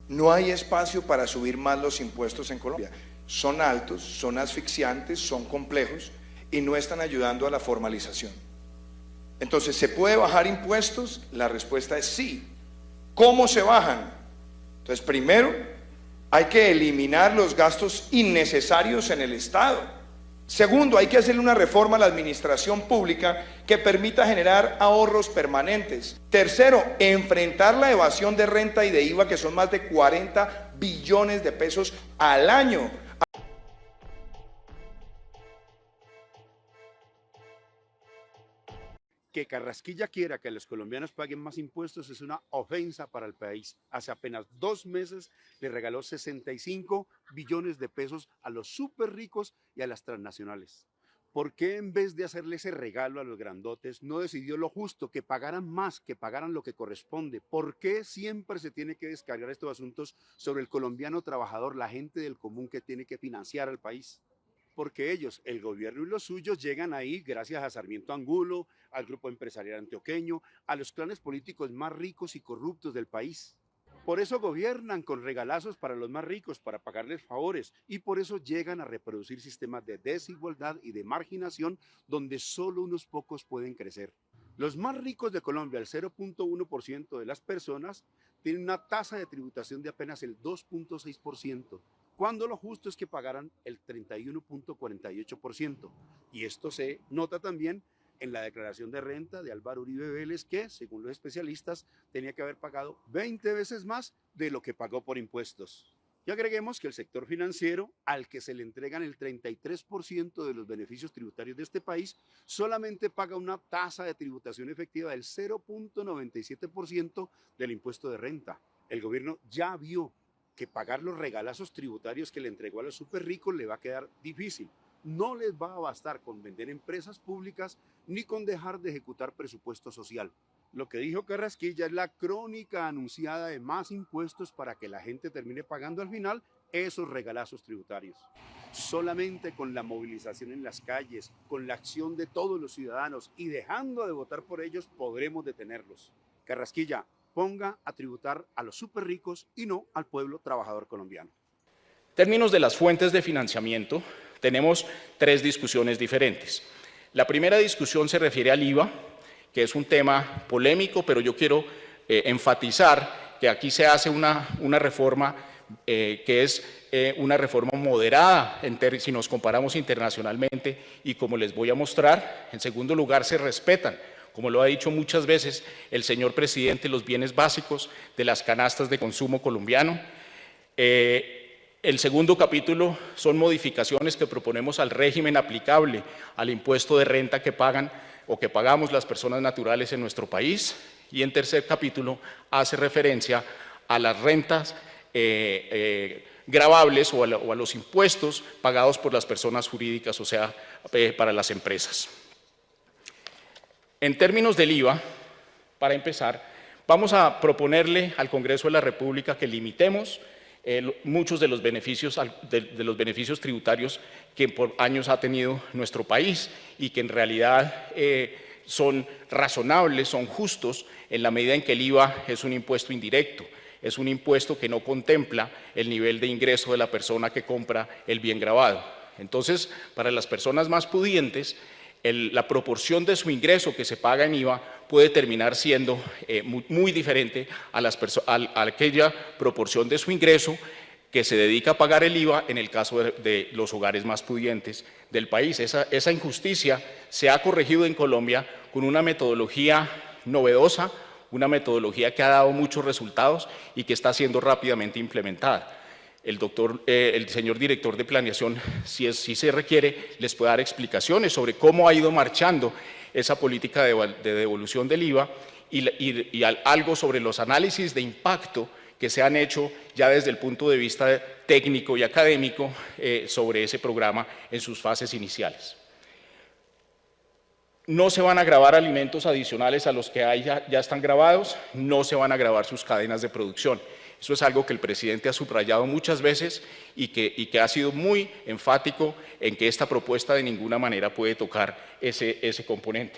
No hay espacio para subir más los impuestos en Colombia. Son altos, son asfixiantes, son complejos y no están ayudando a la formalización. Entonces, ¿se puede bajar impuestos? La respuesta es sí. ¿Cómo se bajan? Entonces, primero, hay que eliminar los gastos innecesarios en el Estado. Segundo, hay que hacerle una reforma a la administración pública que permita generar ahorros permanentes. Tercero, enfrentar la evasión de renta y de IVA, que son más de 40 billones de pesos al año. Que Carrasquilla quiera que los colombianos paguen más impuestos es una ofensa para el país. Hace apenas 2 meses le regaló 65 billones de pesos a los súper ricos y a las transnacionales. ¿Por qué en vez de hacerle ese regalo a los grandotes no decidió lo justo, que pagaran más, que pagaran lo que corresponde? ¿Por qué siempre se tiene que descargar estos asuntos sobre el colombiano trabajador, la gente del común que tiene que financiar al país? Porque ellos, el gobierno y los suyos, llegan ahí gracias a Sarmiento Angulo, al grupo empresarial antioqueño, a los clanes políticos más ricos y corruptos del país. Por eso gobiernan con regalazos para los más ricos, para pagarles favores, y por eso llegan a reproducir sistemas de desigualdad y de marginación donde solo unos pocos pueden crecer. Los más ricos de Colombia, el 0.1% de las personas, tienen una tasa de tributación de apenas el 2.6%. Cuando lo justo es que pagaran el 31.48%. Y esto se nota también en la declaración de renta de Álvaro Uribe Vélez, que, según los especialistas, tenía que haber pagado 20 veces más de lo que pagó por impuestos. Y agreguemos que el sector financiero, al que se le entregan el 33% de los beneficios tributarios de este país, solamente paga una tasa de tributación efectiva del 0.97% del impuesto de renta. El gobierno ya vio que pagar los regalazos tributarios que le entregó a los súper ricos le va a quedar difícil. No les va a bastar con vender empresas públicas ni con dejar de ejecutar presupuesto social. Lo que dijo Carrasquilla es la crónica anunciada de más impuestos para que la gente termine pagando al final esos regalazos tributarios. Solamente con la movilización en las calles, con la acción de todos los ciudadanos y dejando de votar por ellos, podremos detenerlos. Carrasquilla, ponga a tributar a los súper ricos y no al pueblo trabajador colombiano. En términos de las fuentes de financiamiento, tenemos 3 discusiones diferentes. La primera discusión se refiere al IVA, que es un tema polémico, pero yo quiero enfatizar que aquí se hace una reforma que es una reforma moderada si nos comparamos internacionalmente, y como les voy a mostrar, en segundo lugar se respetan, como lo ha dicho muchas veces el señor presidente, los bienes básicos de las canastas de consumo colombiano. El segundo capítulo son modificaciones que proponemos al régimen aplicable al impuesto de renta que pagan o que pagamos las personas naturales en nuestro país. Y en tercer capítulo hace referencia a las rentas gravables o a los impuestos pagados por las personas jurídicas, o sea, para las empresas. En términos del IVA, para empezar, vamos a proponerle al Congreso de la República que limitemos muchos de los beneficios tributarios que por años ha tenido nuestro país y que en realidad son razonables, son justos en la medida en que el IVA es un impuesto indirecto, es un impuesto que no contempla el nivel de ingreso de la persona que compra el bien gravado. Entonces, para las personas más pudientes, la proporción de su ingreso que se paga en IVA puede terminar siendo muy diferente a aquella proporción de su ingreso que se dedica a pagar el IVA en el caso de los hogares más pudientes del país. Esa injusticia se ha corregido en Colombia con una metodología novedosa, una metodología que ha dado muchos resultados y que está siendo rápidamente implementada. El señor director de planeación, si se requiere, les puede dar explicaciones sobre cómo ha ido marchando esa política de devolución del IVA y algo sobre los análisis de impacto que se han hecho ya desde el punto de vista técnico y académico sobre ese programa en sus fases iniciales. No se van a gravar alimentos adicionales a los que ya están grabados, no se van a gravar sus cadenas de producción. Eso es algo que el presidente ha subrayado muchas veces y que ha sido muy enfático en que esta propuesta de ninguna manera puede tocar ese componente.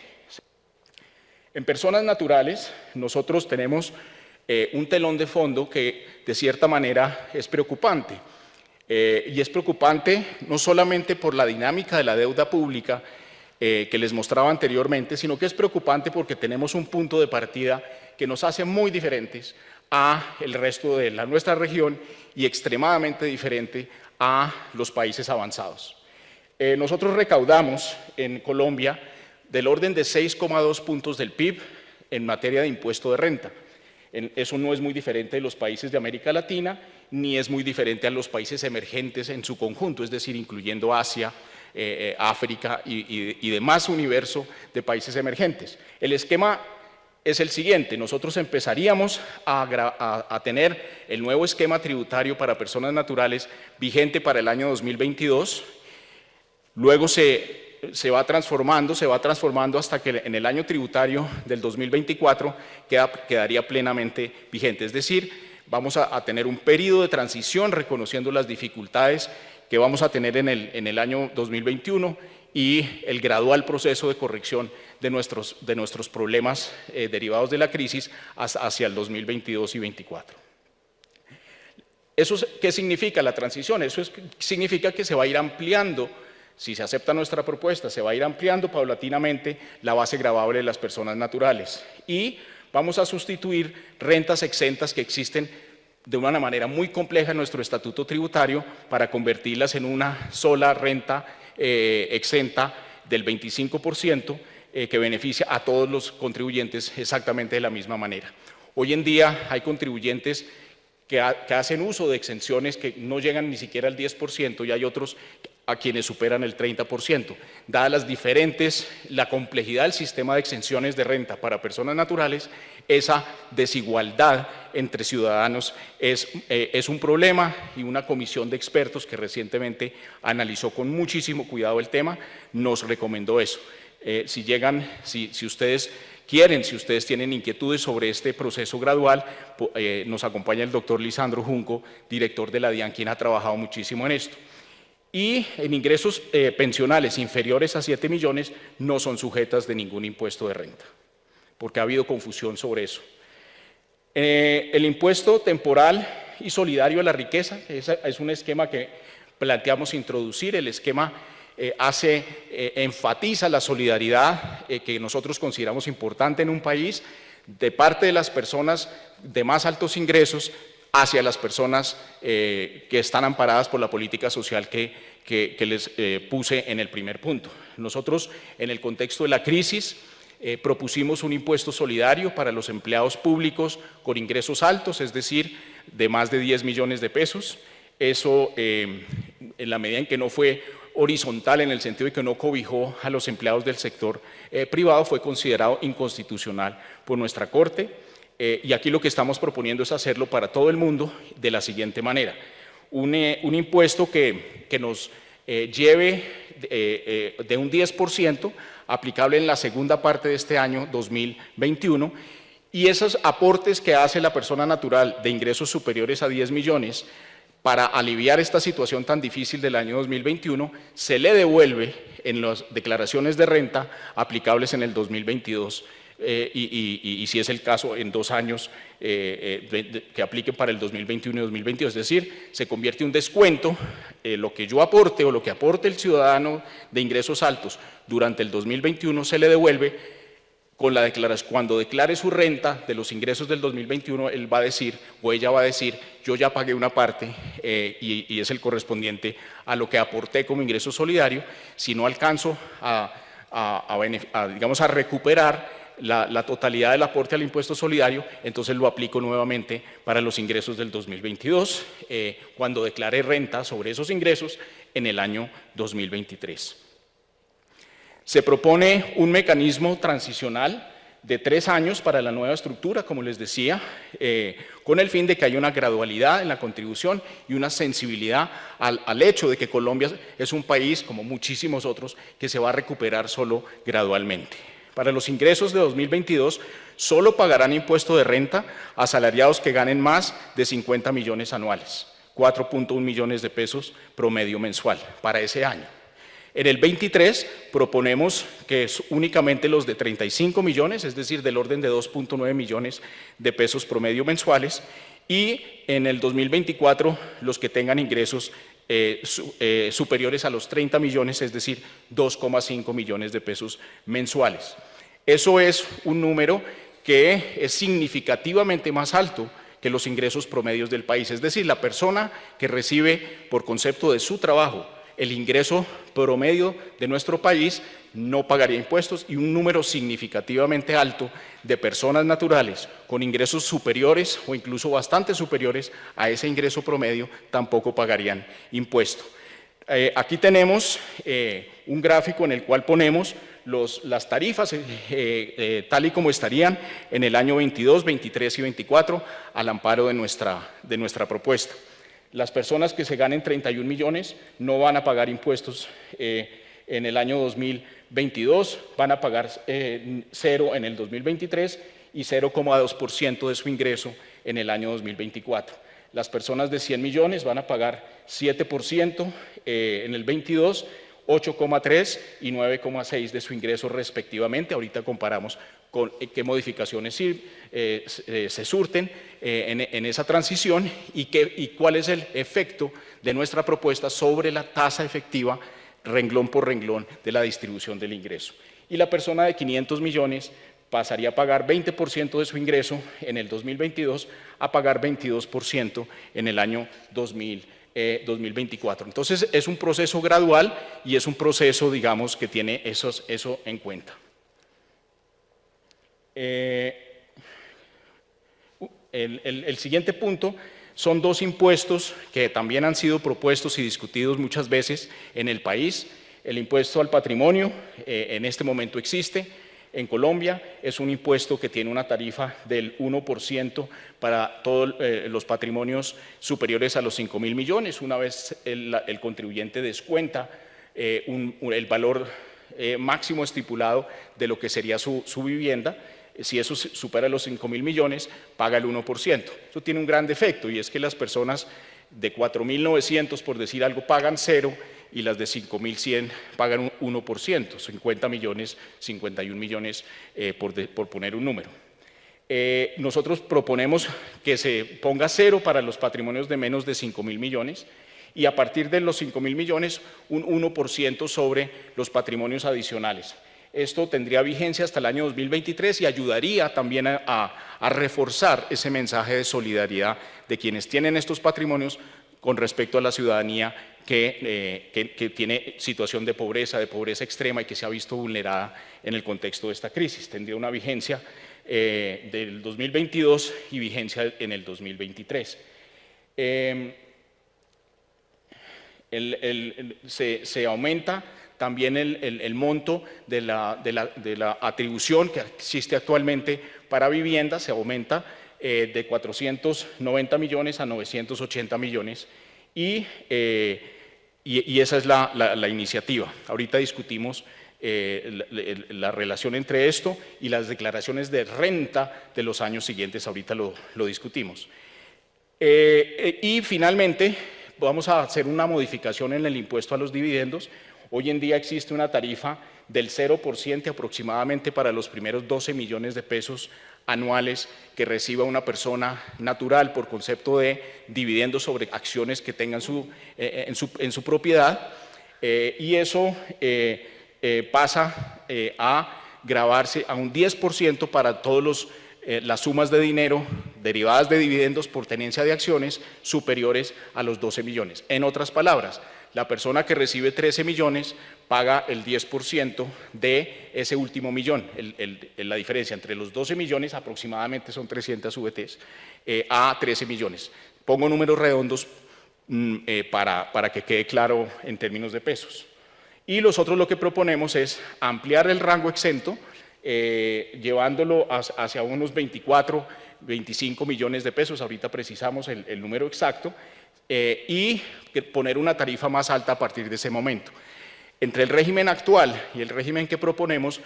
En personas naturales, nosotros tenemos un telón de fondo que de cierta manera es preocupante. Y es preocupante no solamente por la dinámica de la deuda pública que les mostraba anteriormente, sino que es preocupante porque tenemos un punto de partida que nos hace muy diferentes a el resto de nuestra región y extremadamente diferente a los países avanzados. Nosotros recaudamos en Colombia del orden de 6,2 puntos del PIB en materia de impuesto de renta. Eso no es muy diferente de los países de América Latina, ni es muy diferente a los países emergentes en su conjunto, es decir, incluyendo Asia, África y demás universo de países emergentes. El esquema es el siguiente: nosotros empezaríamos a tener el nuevo esquema tributario para personas naturales vigente para el año 2022, luego se va transformando hasta que en el año tributario del 2024 quedaría plenamente vigente. Es decir, vamos a tener un periodo de transición reconociendo las dificultades que vamos a tener en el año 2021 y el gradual proceso de corrección de nuestros problemas derivados de la crisis hacia el 2022 y 2024. ¿Eso qué significa la transición? Eso significa que se va a ir ampliando. Si se acepta nuestra propuesta, se va a ir ampliando paulatinamente la base gravable de las personas naturales y vamos a sustituir rentas exentas que existen de una manera muy compleja en nuestro estatuto tributario para convertirlas en una sola renta exenta del 25% que beneficia a todos los contribuyentes exactamente de la misma manera. Hoy en día hay contribuyentes que hacen uso de exenciones que no llegan ni siquiera al 10% y hay otros a quienes superan el 30%. Dadas la complejidad del sistema de exenciones de renta para personas naturales, esa desigualdad entre ciudadanos es un problema y una comisión de expertos que recientemente analizó con muchísimo cuidado el tema, nos recomendó eso. Si ustedes quieren, si ustedes tienen inquietudes sobre este proceso gradual, nos acompaña el doctor Lisandro Junco, director de la DIAN, quien ha trabajado muchísimo en esto. Y en ingresos pensionales inferiores a 7 millones no son sujetas de ningún impuesto de renta, porque ha habido confusión sobre eso. El impuesto temporal y solidario a la riqueza, es un esquema que planteamos introducir. El esquema enfatiza la solidaridad que nosotros consideramos importante en un país de parte de las personas de más altos ingresos hacia las personas que están amparadas por la política social que les puse en el primer punto. Nosotros, en el contexto de la crisis, propusimos un impuesto solidario para los empleados públicos con ingresos altos, es decir, de más de 10 millones de pesos. Eso, en la medida en que no fue horizontal, en el sentido de que no cobijó a los empleados del sector privado, fue considerado inconstitucional por nuestra Corte. Y aquí lo que estamos proponiendo es hacerlo para todo el mundo de la siguiente manera. Un impuesto que nos lleve de un 10% aplicable en la segunda parte de este año 2021 y esos aportes que hace la persona natural de ingresos superiores a 10 millones para aliviar esta situación tan difícil del año 2021 se le devuelve en las declaraciones de renta aplicables en el 2022 y si es el caso en 2 años que apliquen para el 2021 y 2022, es decir, se convierte en un descuento, lo que yo aporte o lo que aporte el ciudadano de ingresos altos durante el 2021 se le devuelve con la declaración. Cuando declare su renta de los ingresos del 2021, él va a decir o ella va a decir, yo ya pagué una parte y es el correspondiente a lo que aporté como ingreso solidario. Si no alcanzo digamos, a recuperar la totalidad del aporte al impuesto solidario, entonces lo aplico nuevamente para los ingresos del 2022, cuando declare renta sobre esos ingresos en el año 2023. Se propone un mecanismo transicional de 3 años para la nueva estructura, como les decía, con el fin de que haya una gradualidad en la contribución y una sensibilidad al hecho de que Colombia es un país, como muchísimos otros, que se va a recuperar solo gradualmente. Para los ingresos de 2022, solo pagarán impuesto de renta asalariados que ganen más de 50 millones anuales, 4.1 millones de pesos promedio mensual para ese año. En el 23 proponemos que es únicamente los de 35 millones, es decir, del orden de 2.9 millones de pesos promedio mensuales, y en el 2024 los que tengan ingresos superiores a los 30 millones, es decir, 2,5 millones de pesos mensuales. Eso es un número que es significativamente más alto que los ingresos promedios del país, es decir, la persona que recibe por concepto de su trabajo el ingreso promedio de nuestro país no pagaría impuestos, y un número significativamente alto de personas naturales con ingresos superiores o incluso bastante superiores a ese ingreso promedio tampoco pagarían impuesto. Aquí tenemos un gráfico en el cual ponemos las tarifas tal y como estarían en el año 22, 23 y 24 al amparo de nuestra propuesta. Las personas que se ganen 31 millones no van a pagar impuestos en el año 2022, van a pagar 0 en el 2023 y 0,2% de su ingreso en el año 2024. Las personas de 100 millones van a pagar 7% en el 22, 8,3 y 9,6 de su ingreso respectivamente. Ahorita comparamos con qué modificaciones se surten en esa transición y cuál es el efecto de nuestra propuesta sobre la tasa efectiva renglón por renglón de la distribución del ingreso. Y la persona de 500 millones pasaría a pagar 20% de su ingreso en el 2022 a pagar 22% en el año 2024. Entonces, es un proceso gradual y es un proceso, digamos, que tiene eso en cuenta. El siguiente punto son dos impuestos que también han sido propuestos y discutidos muchas veces en el país. El impuesto al patrimonio en este momento existe en Colombia, es un impuesto que tiene una tarifa del 1% para todos los patrimonios superiores a los 5.000 millones. Una vez el contribuyente descuenta el valor máximo estipulado de lo que sería su vivienda, si eso supera los 5.000 millones, paga el 1%. Eso tiene un gran defecto, y es que las personas de 4.900, por decir algo, pagan 0, y las de 5.100 pagan un 1%, 50 millones, 51 millones, por poner un número. Nosotros proponemos que se ponga 0 para los patrimonios de menos de 5.000 millones, y a partir de los 5.000 millones, un 1% sobre los patrimonios adicionales. Esto tendría vigencia hasta el año 2023 y ayudaría también a reforzar ese mensaje de solidaridad de quienes tienen estos patrimonios con respecto a la ciudadanía que tiene situación de pobreza extrema y que se ha visto vulnerada en el contexto de esta crisis. Tendría una vigencia del 2022 y vigencia en el 2023. Se aumenta también el monto de la atribución que existe actualmente para vivienda, se aumenta de 490 millones a 980 millones, y esa es la iniciativa. Ahorita discutimos la relación entre esto y las declaraciones de renta de los años siguientes, ahorita lo discutimos. Y finalmente vamos a hacer una modificación en el impuesto a los dividendos. Hoy en día existe una tarifa del 0% aproximadamente para los primeros 12 millones de pesos anuales que reciba una persona natural por concepto de dividendos sobre acciones que tengan en su propiedad, y eso pasa a gravarse a un 10% para todos las sumas de dinero derivadas de dividendos por tenencia de acciones superiores a los 12 millones. En otras palabras, la persona que recibe 13 millones paga el 10% de ese último millón. La diferencia entre los 12 millones, aproximadamente son 300 VTs, a 13 millones. Pongo números redondos para que quede claro en términos de pesos. Y nosotros lo que proponemos es ampliar el rango exento, llevándolo hacia unos 24, 25 millones de pesos, ahorita precisamos el número exacto, y poner una tarifa más alta a partir de ese momento. Entre el régimen actual y el régimen que proponemos,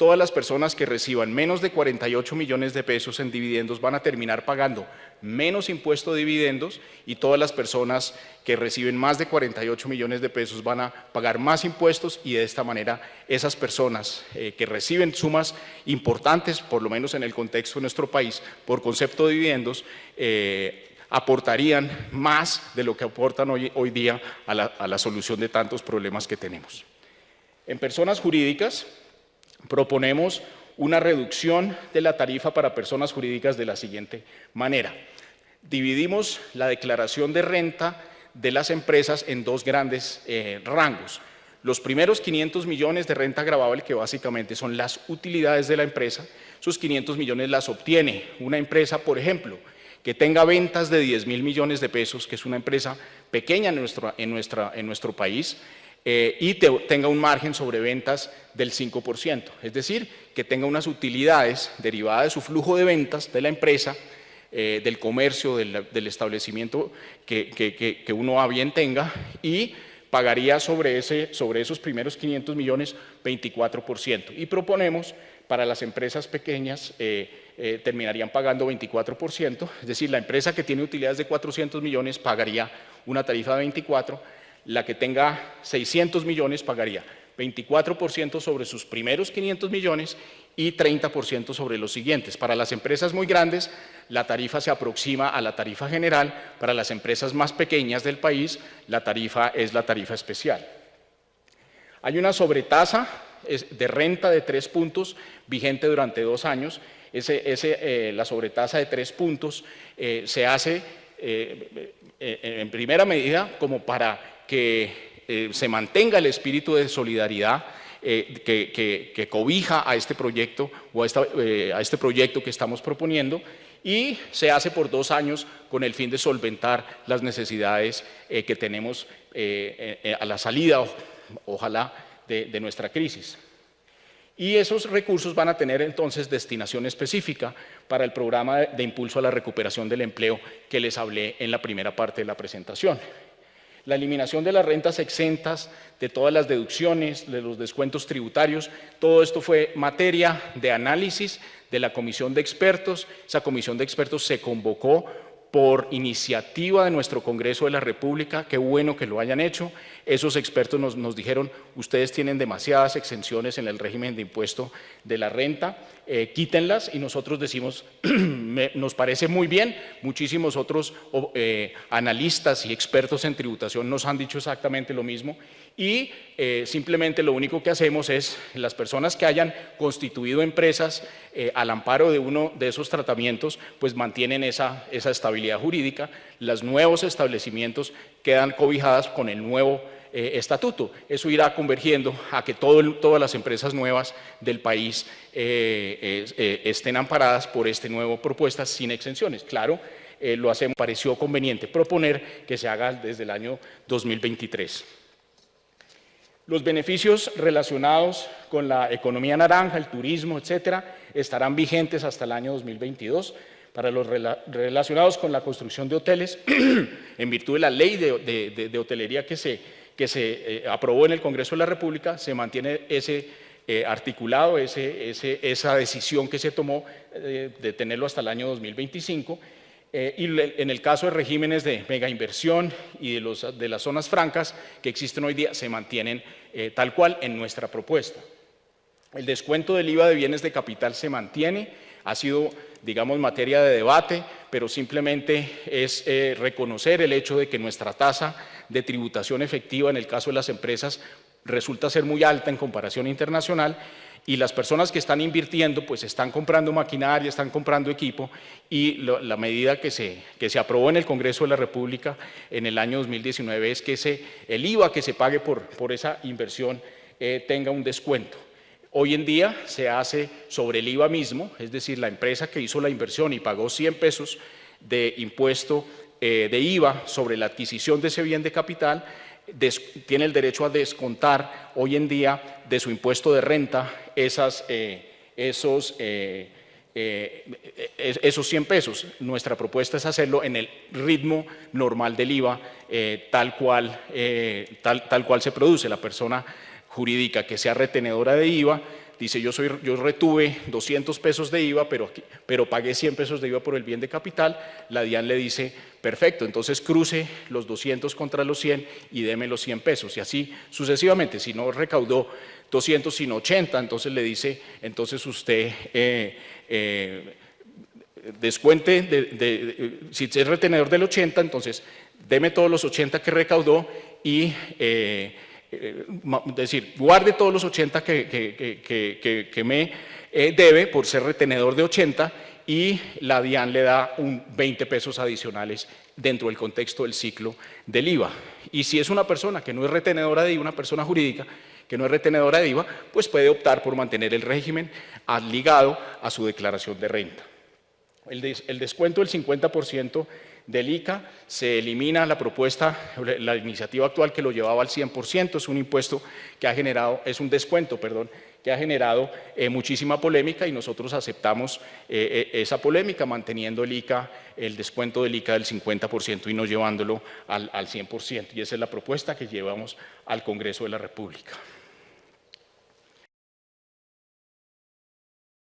todas las personas que reciban menos de 48 millones de pesos en dividendos van a terminar pagando menos impuesto de dividendos y todas las personas que reciben más de 48 millones de pesos van a pagar más impuestos y de esta manera esas personas que reciben sumas importantes, por lo menos en el contexto de nuestro país, por concepto de dividendos, aportarían más de lo que aportan hoy día a la solución de tantos problemas que tenemos. En personas jurídicas, proponemos una reducción de la tarifa para personas jurídicas de la siguiente manera. Dividimos la declaración de renta de las empresas en dos grandes rangos. Los primeros 500 millones de renta gravable, que básicamente son las utilidades de la empresa, sus 500 millones las obtiene una empresa, por ejemplo, que tenga ventas de 10.000 millones de pesos, que es una empresa pequeña en nuestro país, y tenga un margen sobre ventas del 5%, es decir, que tenga unas utilidades derivadas de su flujo de ventas de la empresa, del comercio, del establecimiento que uno a bien tenga, y pagaría sobre esos primeros 500 millones 24%. Y proponemos para las empresas pequeñas terminarían pagando 24%, es decir, la empresa que tiene utilidades de 400 millones pagaría una tarifa de 24%, la que tenga 600 millones pagaría 24% sobre sus primeros 500 millones y 30% sobre los siguientes. Para las empresas muy grandes, la tarifa se aproxima a la tarifa general. Para las empresas más pequeñas del país, la tarifa es la tarifa especial. Hay una sobretasa de renta de 3 puntos vigente durante 2 años. La sobretasa de 3 puntos se hace en primera medida como para que se mantenga el espíritu de solidaridad que cobija a este proyecto o a este proyecto que estamos proponiendo, y se hace por 2 años con el fin de solventar las necesidades que tenemos a la salida, ojalá, de nuestra crisis. Y esos recursos van a tener entonces destinación específica para el programa de impulso a la recuperación del empleo que les hablé en la primera parte de la presentación. La eliminación de las rentas exentas, de todas las deducciones, de los descuentos tributarios, todo esto fue materia de análisis de la comisión de expertos. Esa comisión de expertos se convocó por iniciativa de nuestro Congreso de la República. Qué bueno que lo hayan hecho. Esos expertos nos dijeron: ustedes tienen demasiadas exenciones en el régimen de impuesto de la renta, quítenlas, y nosotros decimos, nos parece muy bien. Muchísimos otros analistas y expertos en tributación nos han dicho exactamente lo mismo, y simplemente lo único que hacemos es, las personas que hayan constituido empresas al amparo de uno de esos tratamientos, pues mantienen esa estabilidad jurídica. Los nuevos establecimientos quedan cobijadas con el nuevo estatuto. Eso irá convergiendo a que todas las empresas nuevas del país estén amparadas por esta nueva propuesta sin exenciones. Claro, lo hacemos, pareció conveniente proponer que se haga desde el año 2023. Los beneficios relacionados con la economía naranja, el turismo, etcétera, estarán vigentes hasta el año 2022. Para los relacionados con la construcción de hoteles, en virtud de la ley de hotelería que se aprobó en el Congreso de la República, se mantiene ese articulado, esa decisión que se tomó de tenerlo hasta el año 2025. Y en el caso de regímenes de megainversión y de las zonas francas que existen hoy día, se mantienen tal cual en nuestra propuesta. El descuento del IVA de bienes de capital se mantiene, ha sido, digamos, materia de debate, pero simplemente es reconocer el hecho de que nuestra tasa de tributación efectiva en el caso de las empresas resulta ser muy alta en comparación internacional, y las personas que están invirtiendo pues están comprando maquinaria, están comprando equipo, y la medida que se aprobó en el Congreso de la República en el año 2019 es que el IVA que se pague por esa inversión tenga un descuento. Hoy en día se hace sobre el IVA mismo, es decir, la empresa que hizo la inversión y pagó 100 pesos de impuesto de IVA sobre la adquisición de ese bien de capital, tiene el derecho a descontar hoy en día de su impuesto de renta esos 100 pesos. Nuestra propuesta es hacerlo en el ritmo normal del IVA, tal cual se produce. La persona jurídica que sea retenedora de IVA dice yo retuve 200 pesos de IVA, pero pagué 100 pesos de IVA por el bien de capital, la DIAN le dice, perfecto, entonces cruce los 200 contra los 100 y deme los 100 pesos, y así sucesivamente. Si no recaudó 200 sino 80, entonces le dice, entonces usted descuente, si es retenedor del 80, entonces deme todos los 80 que recaudó y decir, guarde todos los 80 que me debe por ser retenedor de 80 y la DIAN le da un 20 pesos adicionales dentro del contexto del ciclo del IVA. Y si es una persona que no es retenedora de IVA, una persona jurídica que no es retenedora de IVA, pues puede optar por mantener el régimen ligado a su declaración de renta. El descuento del 50% del ICA se elimina la propuesta, la iniciativa actual que lo llevaba al 100%, es un impuesto que ha generado, es un descuento, perdón, que ha generado muchísima polémica y nosotros aceptamos esa polémica manteniendo el ICA, el descuento del ICA del 50% y no llevándolo al 100%, y esa es la propuesta que llevamos al Congreso de la República.